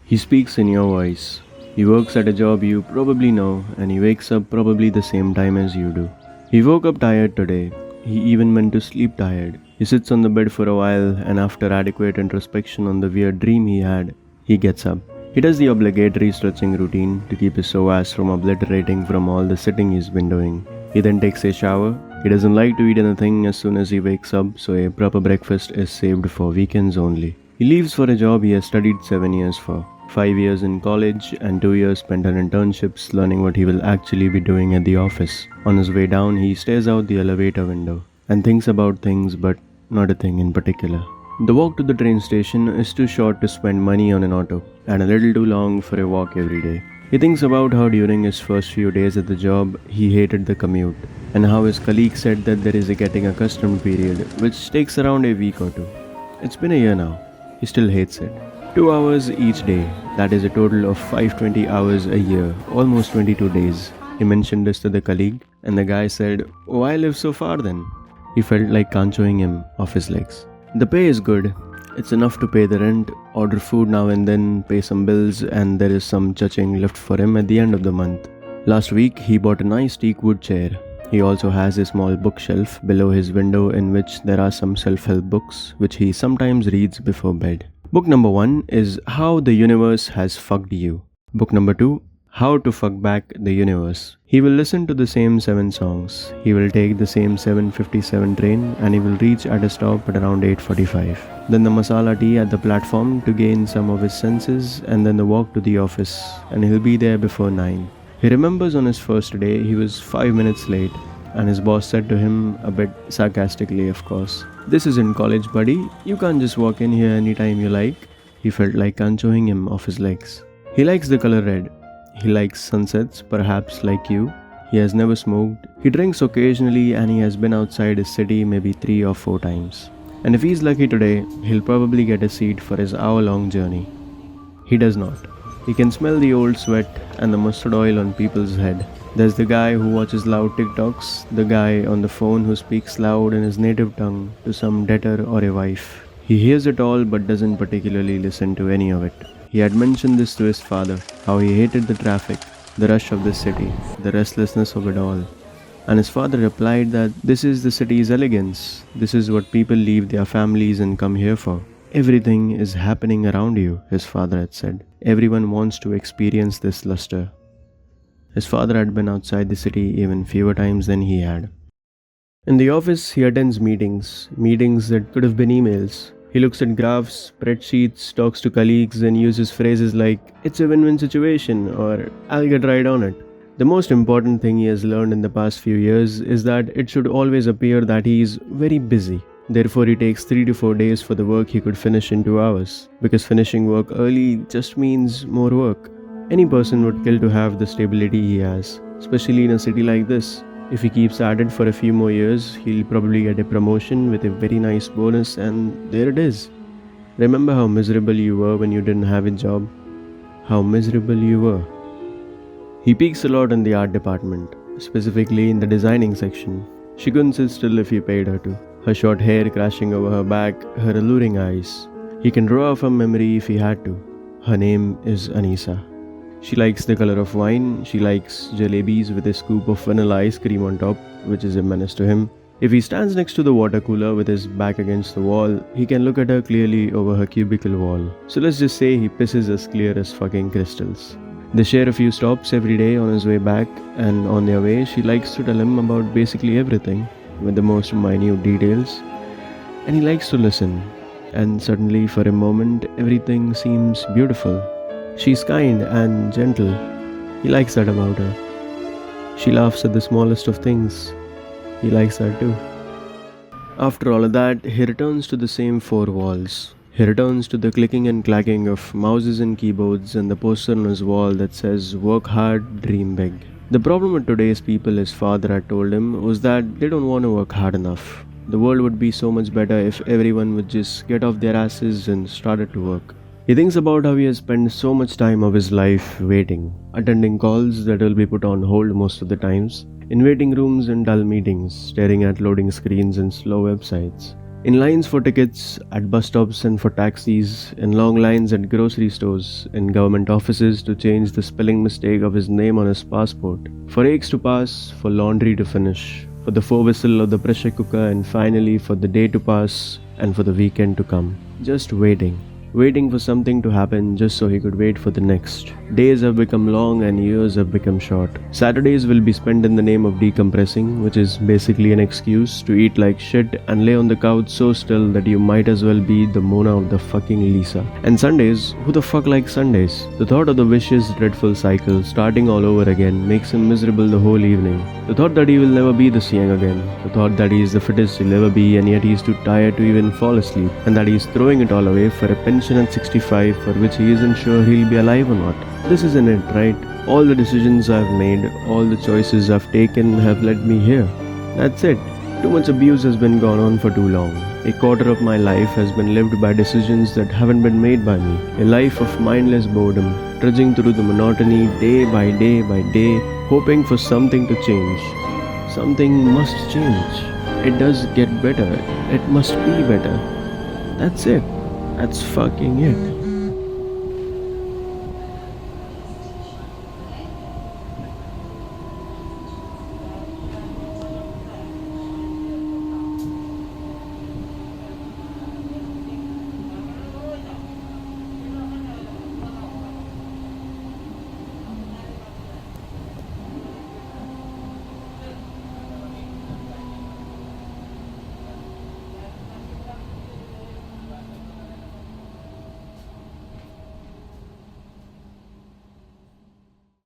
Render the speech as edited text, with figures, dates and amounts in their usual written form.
He speaks in your voice. He works at a job you probably know, and he wakes up probably the same time as you do. He woke up tired today. He even went to sleep tired. He sits on the bed for a while, and after adequate introspection on the weird dream he had, he gets up. He does the obligatory stretching routine to keep his psoas from obliterating from all the sitting he's been doing. He then takes a shower. He doesn't like to eat anything as soon as he wakes up, so a proper breakfast is saved for weekends only. He leaves for a job he has studied 7 years for. 5 years in college and 2 years spent on internships learning what he will actually be doing at the office. On his way down, he stares out the elevator window and thinks about things, but not a thing in particular. The walk to the train station is too short to spend money on an auto, and a little too long for a walk every day. He thinks about how during his first few days at the job, he hated the commute, and how his colleague said that there is a getting accustomed period, which takes around a week or two. It's been a year now. He still hates it. 2 hours each day, that is a total of 520 hours a year, almost 22 days. He mentioned this to the colleague, and the guy said, "Why live so far then?" He felt like conchoing him off his legs. The pay is good. It's enough to pay the rent, order food now and then, pay some bills, and there is some cha-ching left for him at the end of the month. Last week, he bought a nice teak wood chair. He also has a small bookshelf below his window in which there are some self-help books, which he sometimes reads before bed. Book number 1 is How the Universe Has Fucked You. Book number 2, How to Fuck Back the Universe. He will listen to the same 7 songs. He will take the same 7:57 train and he will reach at a stop at around 8:45. Then the masala tea at the platform to gain some of his senses, and then the walk to the office, and he'll be there before 9. He remembers on his first day he was 5 minutes late, and his boss said to him, a bit sarcastically of course, "This isn't college, buddy. You can't just walk in here anytime you like." He felt like conchoing him off his legs. He likes the color red. He likes sunsets, perhaps like you. He has never smoked. He drinks occasionally, and he has been outside his city maybe 3 or 4 times. And if he's lucky today, he'll probably get a seat for his hour-long journey. He does not. He can smell the old sweat and the mustard oil on people's head. There's the guy who watches loud TikToks, the guy on the phone who speaks loud in his native tongue to some debtor or a wife. He hears it all but doesn't particularly listen to any of it. He had mentioned this to his father, how he hated the traffic, the rush of the city, the restlessness of it all. And his father replied that this is the city's elegance. This is what people leave their families and come here for. Everything is happening around you, his father had said. Everyone wants to experience this luster. His father had been outside the city even fewer times than he had. In the office, he attends meetings that could have been emails. He looks at graphs, spreadsheets, talks to colleagues, and uses phrases like, "It's a win-win situation," or "I'll get right on it." The most important thing he has learned in the past few years is that it should always appear that he is very busy. Therefore, he takes 3 to 4 days for the work he could finish in 2 hours, because finishing work early just means more work. Any person would kill to have the stability he has, especially in a city like this. If he keeps at it for a few more years, he'll probably get a promotion with a very nice bonus, and there it is. Remember how miserable you were when you didn't have a job? How miserable you were. He peaks a lot in the art department, specifically in the designing section. She couldn't sit still if he paid her to. Her short hair crashing over her back, her alluring eyes. He can draw from memory if he had to. Her name is Anisa. She likes the color of wine. She likes jalebis with a scoop of vanilla ice cream on top, which is a menace to him. If he stands next to the water cooler with his back against the wall, he can look at her clearly over her cubicle wall. So let's just say he pisses as clear as fucking crystals. They share a few stops every day on his way back, and on their way, she likes to tell him about basically everything, with the most minute details. And he likes to listen. And suddenly, for a moment, everything seems beautiful. She's kind and gentle. He likes that about her. She laughs at the smallest of things. He likes that too. After all of that, he returns to the same 4 walls. He returns to the clicking and clacking of mouses and keyboards and the poster on his wall that says, "Work hard, dream big." The problem with today's people, his father had told him, was that they don't want to work hard enough. The world would be so much better if everyone would just get off their asses and started to work. He thinks about how he has spent so much time of his life waiting, attending calls that will be put on hold most of the times, in waiting rooms and dull meetings, staring at loading screens and slow websites, In lines for tickets, at bus stops and for taxis, in long lines at grocery stores, in government offices to change the spelling mistake of his name on his passport, for eggs to pass, for laundry to finish, for the fore whistle of the pressure cooker, and finally for the day to pass and for the weekend to come. Just waiting for something to happen just so he could wait for the next. Days have become long and years have become short. Saturdays will be spent in the name of decompressing, which is basically an excuse to eat like shit and lay on the couch so still that you might as well be the Mona of the fucking Lisa. And Sundays, who the fuck likes Sundays? The thought of the vicious, dreadful cycle starting all over again makes him miserable the whole evening. The thought that he will never be the young again. The thought that he is the fittest he'll ever be and yet he is too tired to even fall asleep. And that he is throwing it all away for a pension at 65 for which he isn't sure he'll be alive or not. This isn't it, right? All the decisions I've made, all the choices I've taken have led me here. That's it. Too much abuse has been gone on for too long. A quarter of my life has been lived by decisions that haven't been made by me. A life of mindless boredom, trudging through the monotony day by day, hoping for something to change. Something must change. It does get better. It must be better. That's it. That's fucking it.